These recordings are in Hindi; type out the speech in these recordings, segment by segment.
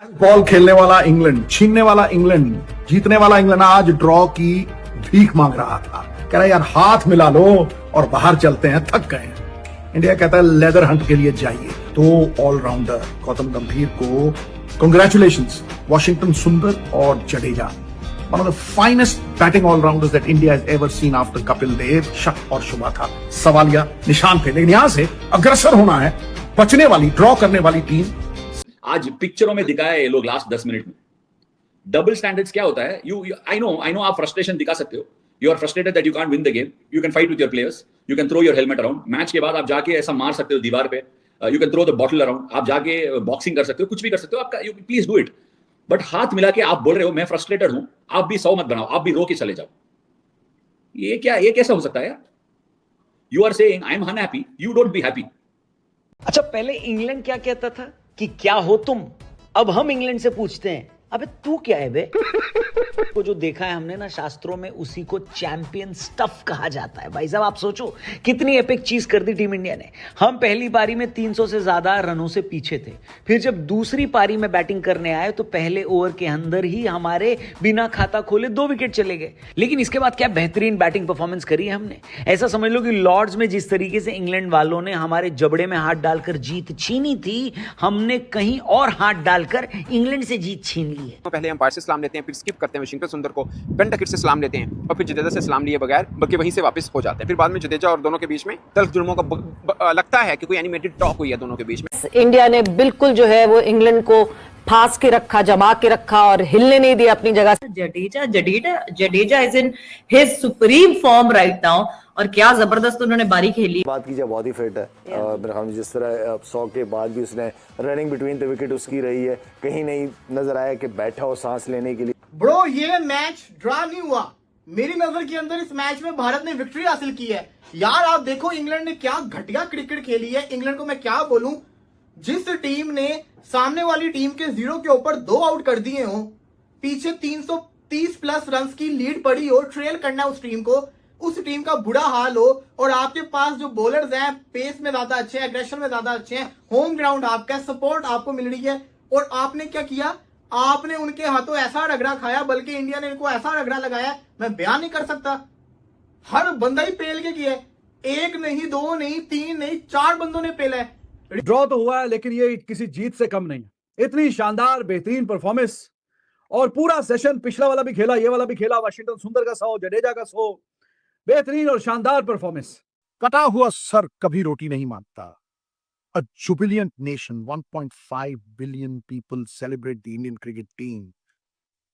बॉल खेलने वाला इंग्लैंड, छीनने वाला इंग्लैंड, जीतने वाला इंग्लैंड आज ड्रॉ की भीख मांग रहा था। कह रहा यार हाथ मिला लो और बाहर चलते हैं, थक गए हैं। इंडिया कहता है लेदर हंट के लिए जाइए। तो ऑलराउंडर गौतम गंभीर को कांग्रेचुलेशंस, वॉशिंगटन सुंदर और Jadeja, one of the finest batting all-rounders that India has ever seen after Kapil Dev। शक और शुबा था, सवालिया निशान पे, लेकिन यहां से अग्रसर होना है, बचने वाली, ड्रॉ करने वाली टीम। आज पिक्चरों में दिखाया है ये लोग लास्ट 10 मिनट में। डबल स्टैंडर्ड्स क्या होता है? आई नो आप फ्रस्ट्रेशन दिखा सकते हो। You are frustrated that you can't win the game, you can fight with your players, you can throw your helmet around. Match के बाद आप जाके ऐसा मार सकते हो दीवार पे, you can throw the bottle around, आप जाके बॉक्सिंग कर सकते हो, कुछ भी कर सकते हो, आपका प्लीज डू इट। बट हाथ मिला के आप बोल रहे हो मैं फ्रस्ट्रेटेड हूं, आप भी 100 मत बनाओ, आप भी रो के चले जाओ। ये कैसा हो सकता है यार? You are saying I am unhappy, you don't be happy. अच्छा, पहले इंग्लैंड क्या कहता था कि क्या हो तुम, अब हम इंग्लैंड से पूछते हैं अबे तू क्या है बे। को जो देखा है हमने ना शास्त्रों में, उसी को चैंपियन स्टफ कहा जाता है। भाई साहब आप सोचो कितनी एपिक चीज कर दी टीम इंडिया ने। हम पहली पारी में 300 से ज्यादा रनों से पीछे थे, फिर जब दूसरी पारी में बैटिंग करने आए तो पहले ओवर के अंदर ही हमारे बिना खाता खोले 2 विकेट चले गए। लेकिन इसके बाद क्या बेहतरीन बैटिंग परफॉर्मेंस करी है हमने। ऐसा समझ लो कि लॉर्ड्स में जिस तरीके से इंग्लैंड वालों ने हमारे जबड़े में हाथ डालकर जीत छीनी थी, हमने कहीं और हाथ डालकर इंग्लैंड से जीत छीन ली है। तो पहले अंपायर से सलाम लेते हैं, फिर स्किप करते हैं वॉशिंगटन सुंदर को, बेन डकट से सलाम लेते हैं और फिर जडेजा से सलाम लिए बगैर बल्कि वहीं से वापस हो जाते हैं। फिर बाद में जडेजा और दोनों के बीच में तल्ख जुर्मों का लगता है कि कोई एनिमेटेड टॉक हुई है दोनों के बीच में। इंडिया ने बिल्कुल जो है वो इंग्लैंड को फांस के रखा, जमा के रखा और हिलने नहीं दिया अपनी जगह से। Jadeja is in his supreme form right now और क्या जबरदस्त उन्होंने बारी खेली। बात कीजिए बहुत ही फिट है। मेरे ख्याल में जिस तरह 100 के बाद भी उसने रनिंग बिटवीन द विकेट उसकी रही है, कहीं नहीं नजर आया कि बैठा हो सांस लेने के लिए। ब्रो ये मैच ड्रा नहीं हुआ, मेरी नजर के अंदर इस मैच में भारत ने विक्ट्री हासिल की है। यार आप देखो इंग्लैंड ने क्या घटिया क्रिकेट खेली है। इंग्लैंड को मैं क्या बोलूं, जिस टीम ने सामने वाली टीम के 0 के ऊपर 2 आउट कर दिए हो, पीछे 330 प्लस रन की लीड पड़ी हो, ट्रेल करना उस टीम को, उस टीम का बुरा हाल हो, और आपके पास जो बॉलर्स हैं पेस में ज्यादा अच्छे हैं, एग्रेशन में ज्यादा अच्छे हैं, होम ग्राउंड आपका, सपोर्ट आपको मिल रही है, और आपने क्या किया, आपने उनके हाथों ऐसा रगड़ा खाया, बल्कि इंडिया ने इनको ऐसा रगड़ा लगाया मैं बयान नहीं कर सकता। हर बंदा ही पेल के किया है, 1 नहीं 2 नहीं 3 नहीं 4 बंदों ने पेला है। ड्रॉ तो हुआ है लेकिन ये किसी जीत से कम नहीं है। इतनी शानदार बेहतरीन परफॉर्मेंस, और पूरा सेशन पिछला वाला भी खेला, ये वाला भी खेला, वॉशिंगटन सुंदर का 100, जडेजा का 100, बेहतरीन और शानदार परफॉर्मेंस। कटा हुआ सर कभी रोटी नहीं मांगता। A jubilant nation, 1.5 billion people celebrate the Indian cricket team।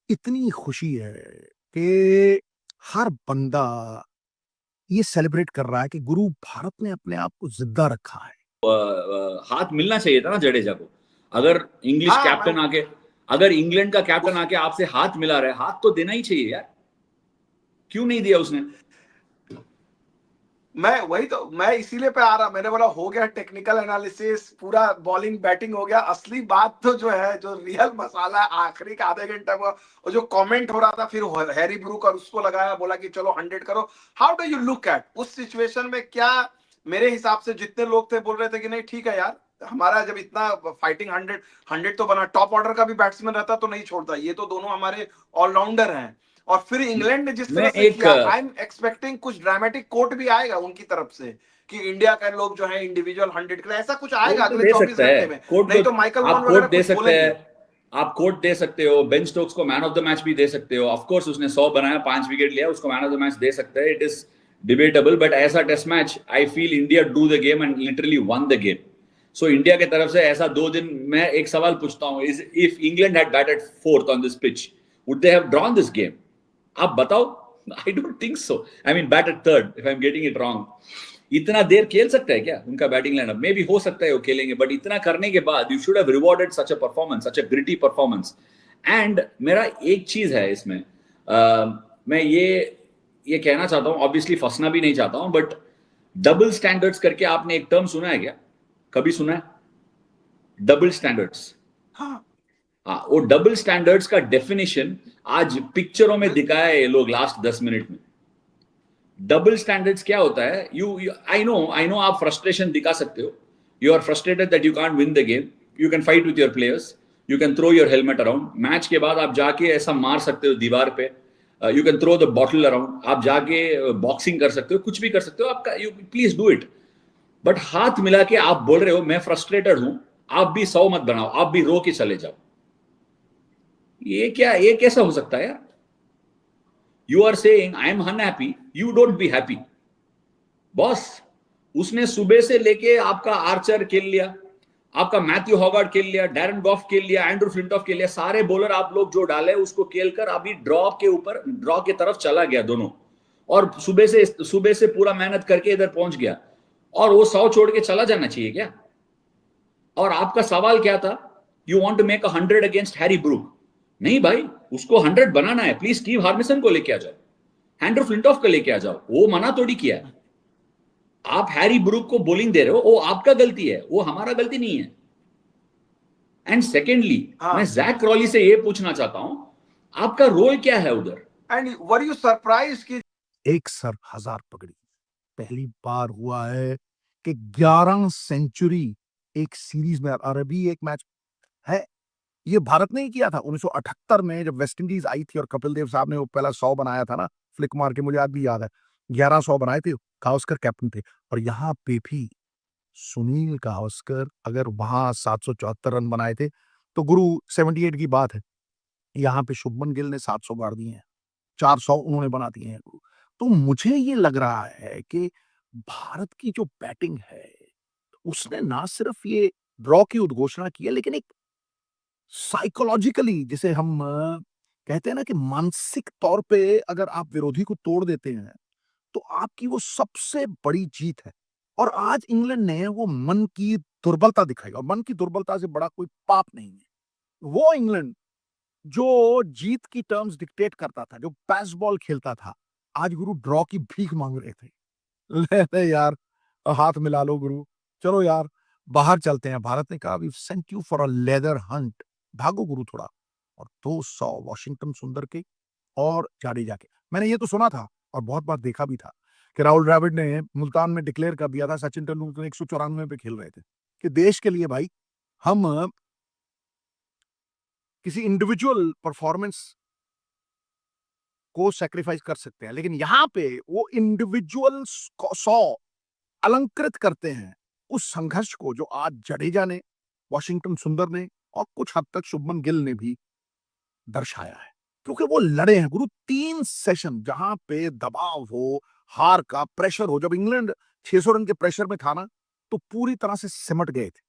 इतनी खुशी है कि हर बंदा ये सेलिब्रेट कर रहा है कि गुरु भारत ने अपने आप को जिंदा रखा है। हाथ मिलना चाहिए था ना जडेजा को। अगर इंग्लिश कैप्टन आके, अगर इंग्लैंड का कैप्टन आके आपसे हाथ मिला रहा है, हाथ तो देना ही चाहिए यार। क्यों नहीं दिया उसने? मैं इसीलिए पे आ रहा, मैंने बोला हो गया टेक्निकल एनालिसिस, पूरा बॉलिंग बैटिंग हो गया। असली बात तो जो है, जो रियल मसाला है आखिरी का आधे घंटे में, और जो कमेंट हो रहा था फिर हैरी ब्रूक और उसको लगाया, बोला कि चलो 100 करो। How do you look at उस सिचुएशन में? क्या मेरे हिसाब से जितने लोग थे बोल रहे थे कि नहीं ठीक है यार, हमारा जब इतना फाइटिंग 100 तो बना, टॉप ऑर्डर का भी बैट्समैन रहता तो नहीं छोड़ता। ये तो दोनों हमारे ऑलराउंडर हैं। और फिर इंग्लैंड ने जिस तरह से किया, आई एम एक्सपेक्टिंग कुछ ड्रामेटिक कोट भी आएगा उनकी तरफ से कि इंडिया का लोग जो है इंडिविजुअल 100 के लिए, ऐसा कुछ आएगा अगले 24 घंटे में। नहीं तो माइकल वॉन वगैरह दे सकते हैं, आप कोट दे सकते हो, बेन स्टोक्स को मैन ऑफ द मैच भी दे सकते हो। ऑफ कोर्स उसने 100 बनाया, 5 विकेट लिया, उसको मैन ऑफ द मैच दे सकते हैं। इट इज डिबेटेबल, बट ऐसा test match I feel India drew the game and literally won the game. So India की तरफ से ऐसा 2 दिन मैं एक सवाल पूछता हूं, if England had batted 4th on this pitch, would they have drawn this game? आप बताओ। I don't think so. I mean batted 3rd, if I am getting it wrong. इतना देर खेल सकता है क्या उनका बैटिंग लाइनअप? मे भी हो सकता है वो खेलेंगे, बट इतना करने के बाद you should have rewarded such a performance, such a gritty performance. And मेरा एक चीज है इसमें, मैं ये कहना चाहता हूं, ऑब्वियसली फंसना भी नहीं चाहता हूं, बट डबल स्टैंडर्ड्स करके आपने एक टर्म सुना है क्या? कभी सुना है डबल स्टैंडर्ड्स? हाँ, वो डबल स्टैंडर्ड्स का डेफिनेशन आज पिक्चरों में दिखाया है ये लोग लास्ट 10 मिनट में। डबल स्टैंडर्ड्स क्या होता है? आई नो आप फ्रस्ट्रेशन दिखा सकते हो, you are frustrated that you can't win the game, you can fight with your players, you can throw your helmet around. Match के बाद आप जाके ऐसा मार सकते हो दीवार पे. You can throw the bottle around. आप जाके बॉक्सिंग कर सकते हो, कुछ भी कर सकते हो. आपका you please do it. But हाथ मिला के आप बोल रहे हो मैं फ्रस्ट्रेटेड हूं, आप भी 100 मत बनाओ, आप भी रो के चले जाओ. ये कैसा हो सकता है यार? You are saying I am unhappy, you don't be happy. Boss, उसने सुबह से लेके आपका आर्चर खेल लिया, आपका मैथ्यू हॉगार्ड खेल लिया, डैरन गॉफ खेल लिया, एंड्रू फ्लिंटॉफ खेल लिया. सारे बॉलर आप लोग जो डाले उसको खेल कर अभी ड्रॉ के तरफ चला गया दोनों. और सुबह से पूरा मेहनत करके इधर पहुंच गया, और वो 100 छोड़ के चला जाना चाहिए क्या? और आपका सवाल क्या था? You want to make 100 against Harry Brook. नहीं भाई, उसको 100 बनाना है. प्लीज स्टीव हार्मिसन को लेके आ जाओ, एंड्रू फ्लिंटॉफ को लेके आ जाओ. वो मना थोड़ी किया है. आप हैरी ब्रूक को बॉलिंग दे रहे हो, वो आपका गलती है, वो हमारा गलती नहीं है. एंड सेकेंडली, मैं जैक क्रॉली से ये पूछना चाहता हूं, आपका रोल क्या है उधर? एंड वर यू सरप्राइज कि एक सर 1000 पकड़ी. पहली बार हुआ है कि 11 सेंचुरी एक सीरीज में. और अभी एक मैच है, ये भारत ने ही किया था 1978 में जब वेस्ट इंडीज आई थी और कपिल देव साहब ने वो पहला 100 बनाया था ना, फ्लिक मार के. मुझे आज भी याद है, 11 100 बनाए थे. गावस्कर कैप्टन थे. और यहाँ पे भी सुनील गावस्कर अगर वहां 774 रन बनाए थे तो गुरु 78 की बात है. यहाँ पे शुभमन गिल ने 700 गाड़ दिए हैं, 400 उन्होंने बना दिए हैं गुरु. तो मुझे ये लग रहा है कि भारत की जो बैटिंग है उसने ना सिर्फ ये ड्रॉ की उद्घोषणा की है, लेकिन एक साइकोलॉजिकली, जिसे हम कहते हैं ना कि मानसिक तौर पे अगर आप विरोधी को तोड़ देते हैं तो आपकी वो सबसे बड़ी जीत है. और आज इंग्लैंड ने वो मन की दुर्बलता दिखाई, और मन की दुर्बलता से बड़ा कोई पाप नहीं है. वो इंग्लैंड जो जीत की टर्म्स डिक्टेट करता था, जो पैस बॉल खेलता था, आज गुरु ड्रॉ की भीख मांग रहे थे. ले यार, हाथ मिला लो गुरु, चलो यार बाहर चलते हैं. भारत ने कहा we sent you for a leather hunt, भागो गुरु थोड़ा. और 200 वॉशिंगटन सुंदर के और जाडेजा के. मैंने ये तो सुना था और बहुत बार देखा भी था कि राहुल द्रविड़ ने मुल्तान में डिक्लेयर कर दिया था, सचिन तेंदुलकर 194 पे खेल रहे थे, कि देश के लिए भाई हम किसी इंडिविजुअल परफॉर्मेंस को सैक्रिफाइस कर सकते हैं, लेकिन यहां पे वो इंडिविजुअल 100 अलंकृत करते हैं उस संघर्ष को जो आज जडेजा ने, वॉशिंगटन सुंदर ने और कुछ हद तक शुभमन गिल ने भी दर्शाया है. क्योंकि वो लड़े हैं गुरु 3 सेशन, जहां पे दबाव हो, हार का प्रेशर हो. जब इंग्लैंड 600 रन के प्रेशर में था ना, तो पूरी तरह से सिमट गए थे.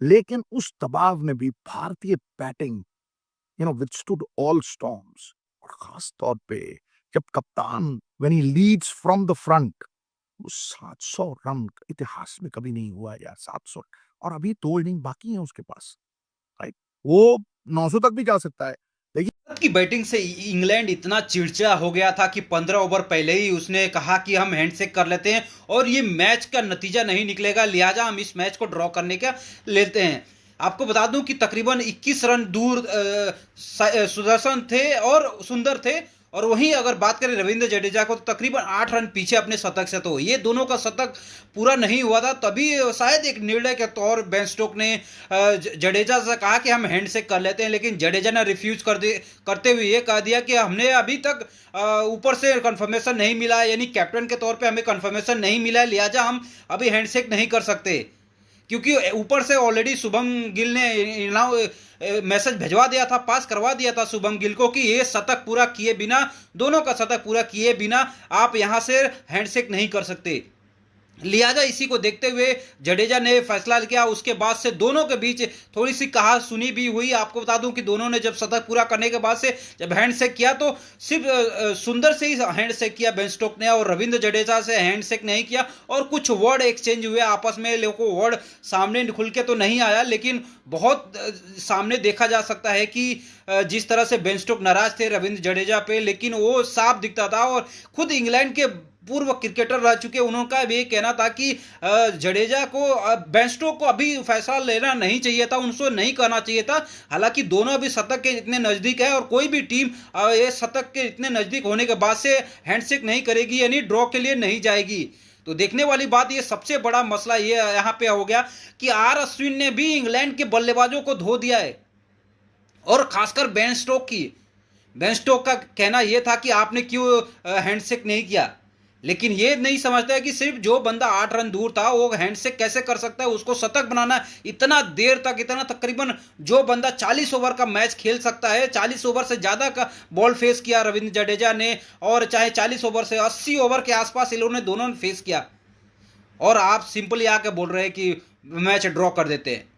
लेकिन उस दबाव में भी भारतीय बैटिंग विथस्टूड ऑल स्टॉर्म्स. और खास तौर पे जब कप्तान when he leads from the front, 700 run इतिहास में कभी नहीं हुआ यार. 700, और अभी 2 इनिंग बाकी हैं उसके पास, राइट? वो 900 तक भी जा सकता है. भारत की बैटिंग से इंग्लैंड इतना चिड़चिड़ा हो गया था कि 15 ओवर पहले ही उसने कहा कि हम हैंडशेक कर लेते हैं और ये मैच का नतीजा नहीं निकलेगा, लिहाजा हम इस मैच को ड्रॉ करने का लेते हैं. आपको बता दूं कि तकरीबन 21 रन दूर सुदर्शन थे और सुंदर थे, और वहीं अगर बात करें रविंद्र जडेजा को तो तकरीबन 8 रन पीछे अपने शतक से. तो ये दोनों का शतक पूरा नहीं हुआ था, तभी शायद एक निर्णय के तौर बेन स्टोक ने जडेजा से कहा कि हम हैंडशेक कर लेते हैं, लेकिन जडेजा ने रिफ्यूज करते हुए ये कह दिया कि हमने अभी तक ऊपर से कंफर्मेशन नहीं मिला, यानी कैप्टन के तौर पे हमें कंफर्मेशन नहीं मिला, लिहाजा हम अभी हैंडशेक नहीं कर सकते. क्योंकि ऊपर से ऑलरेडी शुभम गिल ने मैसेज भिजवा दिया था, पास करवा दिया था शुभम गिल को कि ये शतक पूरा किए बिना, दोनों का शतक पूरा किए बिना आप यहां से हैंडशेक नहीं कर सकते. लिहाजा इसी को देखते हुए जडेजा ने फैसला किया. उसके बाद से दोनों के बीच थोड़ी सी कहा सुनी भी हुई. आपको बता दूं कि दोनों ने जब शतक पूरा करने के बाद से जब हैंडशेक किया तो सिर्फ सुंदर से ही हैंडशेक किया बेन स्टोक ने, और रविंद्र जडेजा से हैंडशेक नहीं किया. और कुछ वर्ड एक्सचेंज हुए आपस में, लोगों को वर्ड सामने खुल के तो नहीं आया, लेकिन बहुत सामने देखा जा सकता है कि जिस तरह से बेन स्टोक नाराज थे रविंद्र जडेजा पे, लेकिन वो साफ दिखता था. और खुद इंग्लैंड के पूर्व क्रिकेटर रह चुके उनका भी कहना था कि जडेजा को, बेन स्टोक को अभी फैसला लेना नहीं चाहिए था, उनको नहीं करना चाहिए था. हालांकि दोनों अभी शतक के इतने नजदीक है और कोई भी टीम ये शतक के इतने नजदीक होने के बाद से हैंडशेक नहीं करेगी, यानी ड्रॉ के लिए नहीं जाएगी. तो देखने वाली बात, ये सबसे बड़ा मसला ये यहाँ पे हो गया कि आर अश्विन ने भी इंग्लैंड के बल्लेबाजों को धो दिया है. और खासकर बेन स्टोक का कहना यह था कि आपने क्यों हैंडशेक नहीं किया, लेकिन ये नहीं समझता है कि सिर्फ जो बंदा 8 रन दूर था वो हैंडशेक कैसे कर सकता है, उसको शतक बनाना इतना देर तक, इतना तकरीबन जो बंदा 40 ओवर का मैच खेल सकता है, 40 ओवर से ज्यादा का बॉल फेस किया रविंद्र जडेजा ने, और चाहे 40 ओवर से 80 ओवर के आसपास इन्होंने दोनों ने फेस किया, और आप सिंपली आके बोल रहे हैं कि मैच ड्रॉ कर देते हैं।